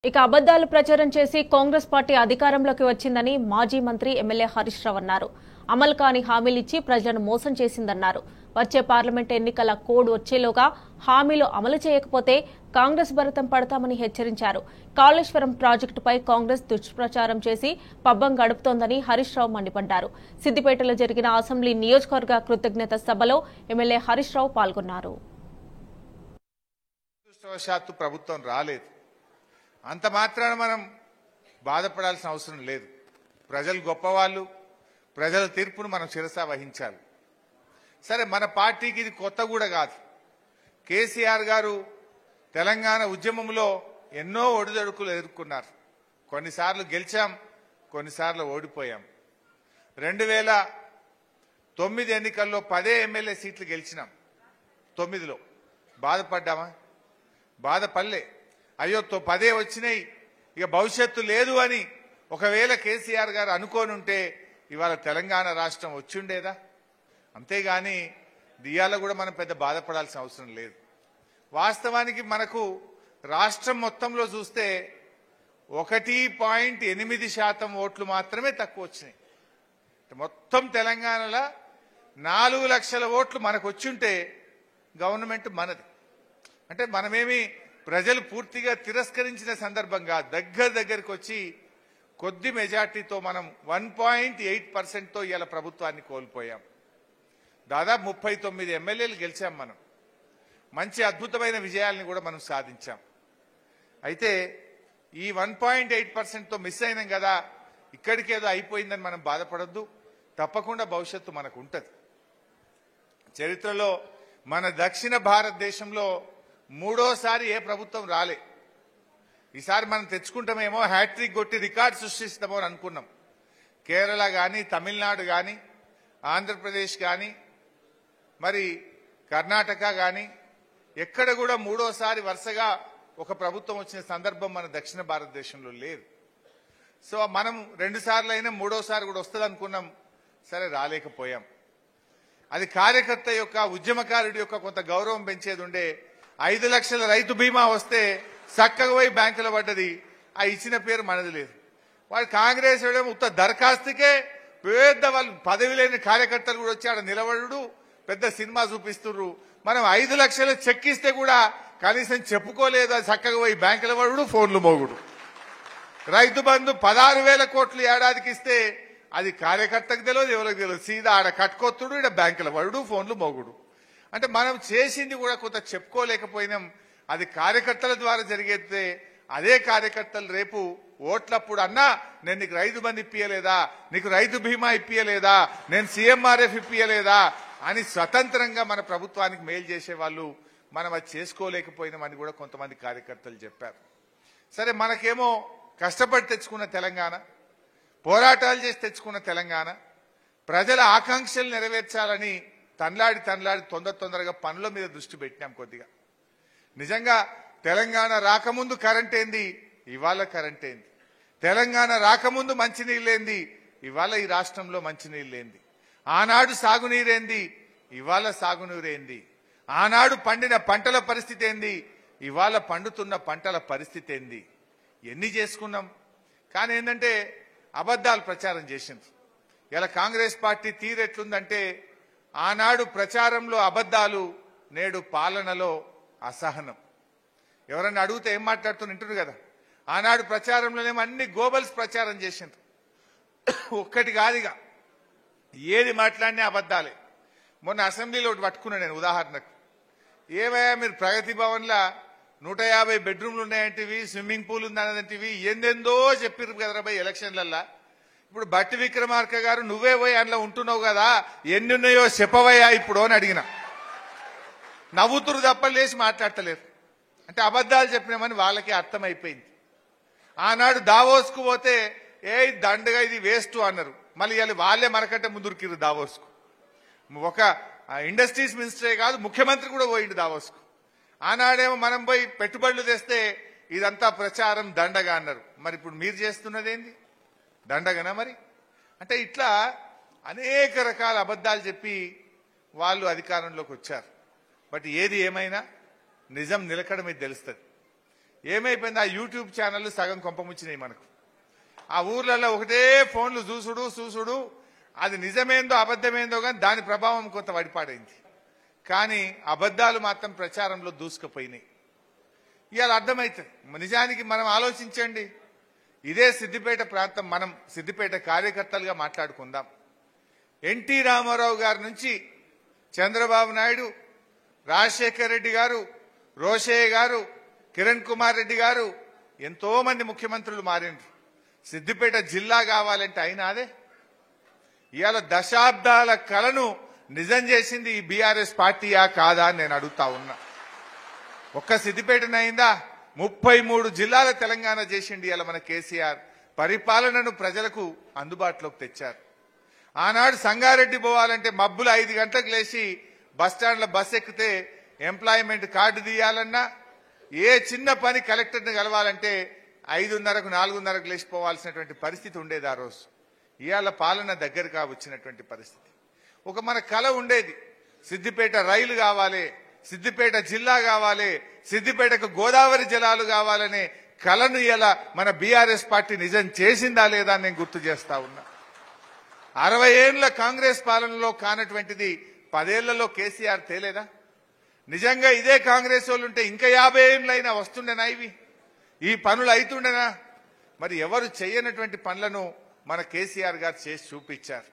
ఇక అబద్దాలు ప్రచారం చేసి కాంగ్రెస్ పార్టీ అధికారంలోకి వచ్చిందని మాజీ మంత్రి ఎమ్మెల్యే హరీష్ రావు అన్నారు. అమలు కాని హామీలిచ్చి ప్రజలను మోసం చేసిందన్నారు. వచ్చే పార్లమెంట్ ఎన్నికల కోడ్ వచ్చేలోగా హామీలు అమలు చేయకపోతే కాంగ్రెస్ భరతం పడతామని హెచ్చరించారు. కాళేశ్వరం ప్రాజెక్టుపై కాంగ్రెస్ దుష్ప్రచారం చేసి పబ్బం గడుపుతోందని హరీష్ రావు మండిపడ్డారు. సిద్దిపేటలో జరిగిన అసెంబ్లీ నియోజకవర్గ కృతజ్ఞత సభలో ఎమ్మెల్యే హరీష్ రావు పాల్గొన్నారు. ప్రభుత్వం రాలేదు, అంత మాత్రాన మనం బాధపడాల్సిన అవసరం లేదు. ప్రజలు గొప్పవాళ్ళు, ప్రజల తీర్పును మనం శిరసా వహించాలి. సరే, మన పార్టీకి ఇది కొత్త కూడా కాదు. కేసీఆర్ గారు తెలంగాణ ఉద్యమంలో ఎన్నో ఒడిదొడుకులు ఎదుర్కొన్నారు. కొన్నిసార్లు గెలిచాం, కొన్నిసార్లు ఓడిపోయాం. 2009 ఎన్నికల్లో 10 ఎమ్మెల్యే సీట్లు గెలిచినాం. 9లో బాధపడ్డామా? బాధపడలే. అయ్యో 10 వచ్చినాయి, ఇక భవిష్యత్తు లేదు అని ఒకవేళ కేసీఆర్ గారు అనుకోనుంటే ఇవాళ తెలంగాణ రాష్ట్రం వచ్చిండేదా? అంతేగాని దియాల కూడా మనం పెద్ద బాధపడాల్సిన అవసరం లేదు. వాస్తవానికి మనకు రాష్ట్రం మొత్తంలో చూస్తే 1.8% ఓట్లు మాత్రమే తక్కువ వచ్చినాయి. మొత్తం తెలంగాణలో 4 లక్షల ఓట్లు మనకు వచ్చుంటే గవర్నమెంట్ మనది. అంటే మనమేమి ప్రజలు పూర్తిగా తిరస్కరించిన సందర్భంగా దగ్గరికి వచ్చి కొద్ది మెజార్టీతో మనం 1.8%తో ఇవాళ ప్రభుత్వాన్ని కోల్పోయాం. దాదాపు 39 ఎమ్మెల్యేలు గెలిచాం. మనం మంచి అద్భుతమైన విజయాలను కూడా మనం సాధించాం. అయితే ఈ 1.8%తో మిస్ అయినాం కదా, ఇక్కడికేదో అయిపోయిందని మనం బాధపడద్దు. తప్పకుండా భవిష్యత్తు మనకు ఉంటుంది. చరిత్రలో మన దక్షిణ భారతదేశంలో 3ఓసారి ఏ ప్రభుత్వం రాలే. ఈసారి మనం తెచ్చుకుంటామేమో, హ్యాట్రిక్ కొట్టి రికార్డు సృష్టిస్తామో అని అనుకున్నాం. కేరళ కానీ, తమిళనాడు కానీ, ఆంధ్రప్రదేశ్ కానీ, మరి కర్ణాటక కానీ ఎక్కడ కూడా 3ఓసారి వరుసగా ఒక ప్రభుత్వం వచ్చిన సందర్భం మన దక్షిణ భారతదేశంలో లేదు. సో మనం 2 సార్లు అయినా 3ఓసారి కూడా వస్తుంది అనుకున్నాం. సరే, రాలేకపోయాం. అది కార్యకర్త యొక్క, ఉద్యమకారుడి యొక్క కొంత గౌరవం పెంచేది ఉండే. 5 లక్షల రైతు బీమా వస్తే చక్కగా పోయి బ్యాంకులో పడ్డది. ఆ ఇచ్చిన పేరు మనది లేదు. వాడు కాంగ్రెస్ ఉత్త దరఖాస్తుకే పెద్ద వాళ్ళు పదవి లేని కార్యకర్తలు కూడా వచ్చి ఆడ నిలబడు పెద్ద సినిమా చూపిస్తున్నారు. మనం 5 లక్షలు చెక్ ఇస్తే కూడా కనీసం చెప్పుకోలేదు. చక్కగా పోయి బ్యాంకులో పడుడు, ఫోన్లు మోగుడు. రైతు బంధు 16,000 కోట్లు ఏడాదికి ఇస్తే అది కార్యకర్తకు తెలియదు, ఎవరికి తెలియదు. సీదా ఆడ కట్టుకొత్తుడు, ఇక్కడ బ్యాంకులో పడుడు, ఫోన్లు మోగుడు. అంటే మనం చేసింది కూడా కొంత చెప్పుకోలేకపోయినాం. అది కార్యకర్తల ద్వారా జరిగేదే. అదే కార్యకర్తలు రేపు ఓట్లప్పుడు, అన్నా నేను నీకు రైతు బంధు ఇప్పియలేదా, నీకు రైతు బీమా ఇప్పియలేదా, నేను సీఎంఆర్ఎఫ్ ఇప్పియలేదా అని స్వతంత్రంగా మన ప్రభుత్వానికి మేలు చేసేవాళ్ళు. మనం అది చేసుకోలేకపోయినామని కూడా కొంతమంది కార్యకర్తలు చెప్పారు. సరే, మనకేమో కష్టపడి తెచ్చుకున్న తెలంగాణ, పోరాటాలు చేసి తెచ్చుకున్న తెలంగాణ, ప్రజల ఆకాంక్షలు నెరవేర్చాలని తన్లాడి తొందరగా పనుల మీద దృష్టి పెట్టినాం. కొద్దిగా నిజంగా తెలంగాణ రాకముందు కరెంట్ ఏంది, ఇవాళ కరెంట్ ఏంది? తెలంగాణ రాకముందు మంచినీళ్ళేంది, ఇవాళ ఈ రాష్ట్రంలో మంచినీళ్ళేంది? ఆనాడు సాగునీరేంది, ఇవాళ సాగునీరేంది? ఆనాడు పండిన పంటల పరిస్థితి ఏంది, ఇవాళ పండుతున్న పంటల పరిస్థితి ఏంది? ఎన్ని చేసుకున్నాం. కానీ ఏంటంటే అబద్దాలు ప్రచారం చేసింది. ఇలా కాంగ్రెస్ పార్టీ తీరెట్లుందంటే, ఆనాడు ప్రచారంలో అబద్దాలు, నేడు పాలనలో అసహనం. ఎవరన్నా అడిగితే ఏం మాట్లాడుతుంటారు కదా. ఆనాడు ప్రచారంలోనేమో అన్ని గోబల్స్ ప్రచారం చేసిండ్రు. ఒక్కటి కాదుగా, ఏది మాట్లాడినా అబద్దాలే. మొన్న అసెంబ్లీలో ఒకటి పట్టుకున్నా నేను ఉదాహరణకు. ఏమయ్యా మీరు ప్రగతి భవన్లో 150 బెడ్రూమ్లు ఉన్నాయంటివి, స్విమ్మింగ్ పూల్ ఉందన్నదంటివి, ఎందెందో చెప్పిర్రు కదరా భయ్ ఎలక్షన్లల్లా. ఇప్పుడు బట్టి విక్రమార్క గారు నువ్వే పోయి అందులో ఉంటున్నావు కదా, ఎన్ని ఉన్నాయో చెప్పవయ్యా ఇప్పుడు అని అడిగిన. నవ్వుతురు తప్ప లేచి మాట్లాడతలేరు. అంటే అబద్దాలు చెప్పినామని వాళ్ళకి అర్థమైపోయింది. ఆనాడు దావోస్కు పోతే ఏ దండగా ఇది వేస్ట్ అన్నారు. మళ్ళీ ఇవాళ వాళ్ళే మనకంటే ముందుకిరు దావోస్కు. ఒక ఇండస్ట్రీస్ మినిస్టరే కాదు, ముఖ్యమంత్రి కూడా పోయిండు దావోస్కు. ఆనాడేమో మనం పోయి పెట్టుబడులు తెస్తే ఇదంతా ప్రచారం దండగా అన్నారు. మరి ఇప్పుడు మీరు చేస్తున్నదేంది, దండగనా మరి? అంటే ఇట్లా అనేక రకాల అబద్దాలు చెప్పి వాళ్ళు అధికారంలోకి వచ్చారు. బట్ ఏది ఏమైనా నిజం నిలకడ మీద తెలుస్తుంది. ఏమైపోయింది? ఆ యూట్యూబ్ ఛానళ్లు సగం కొంపముచ్చినాయి మనకు. ఆ ఊర్లలో ఒకటే ఫోన్లు చూసుడు అది నిజమేందో అబద్ధమేందో కానీ దాని ప్రభావం కొంత వడిపాడైంది. కానీ అబద్ధాలు మాత్రం ప్రచారంలో దూసుకుపోయినాయి. ఇవాళ అర్థమవుతుంది. నిజానికి మనం ఆలోచించండి. ఇదే సిద్దిపేట ప్రాంతం, మనం సిద్దిపేట కార్యకర్తలుగా మాట్లాడుకుందాం. ఎన్టీ రామారావు గారి నుంచి చంద్రబాబు నాయుడు, రాజశేఖర్ రెడ్డి గారు, రోషయ్య గారు, కిరణ్ కుమార్ రెడ్డి గారు, ఎంతో మంది ముఖ్యమంత్రులు మారిండ్రు. సిద్దిపేట జిల్లా కావాలంటే అయినా అదే. ఇవాళ దశాబ్దాల కలను నిజం చేసింది ఈ బీఆర్ఎస్ పార్టీయా కాదా అని నేను అడుగుతా ఉన్నా. ఒక్క సిద్దిపేటనైందా? 33 జిల్లాల తెలంగాణ చేసిండి ఇవాళ మన కేసీఆర్. పరిపాలనను ప్రజలకు అందుబాటులోకి తెచ్చారు. ఆనాడు సంగారెడ్డి పోవాలంటే మబ్బులు 5 గంటలకు లేచి బస్టాండ్ల బస్ ఎక్కితే ఎంప్లాయ్మెంట్ కార్డు తీయాలన్నా, ఏ చిన్న పని కలెక్టర్ని కలవాలంటే 5:30కు 4:30కు లేచిపోవాల్సినటువంటి పరిస్థితి ఉండేది ఆ రోజు. ఇవాళ పాలన దగ్గరగా వచ్చినటువంటి పరిస్థితి. ఒక మన కళ ఉండేది, సిద్దిపేట రైలు కావాలి, సిద్దిపేట జిల్లా కావాలి, సిద్దిపేటకు గోదావరి జలాలు కావాలనే కళను ఇలా మన బీఆర్ఎస్ పార్టీ నిజం చేసిందా లేదా అని నేను గుర్తు చేస్తా ఉన్నా. 60 ఏళ్ల కాంగ్రెస్ పాలనలో కానటువంటిది 10 ఏళ్లలో కేసీఆర్ తేలేదా? నిజంగా ఇదే కాంగ్రెస్ వాళ్ళు ఉంటే ఇంకా 50 ఏళ్ళైనా వస్తుండేనా? ఈ పనులు అవుతుండేనా? మరి ఎవరు చేయనటువంటి పనులను మన కేసీఆర్ గారు చేసి చూపించారు.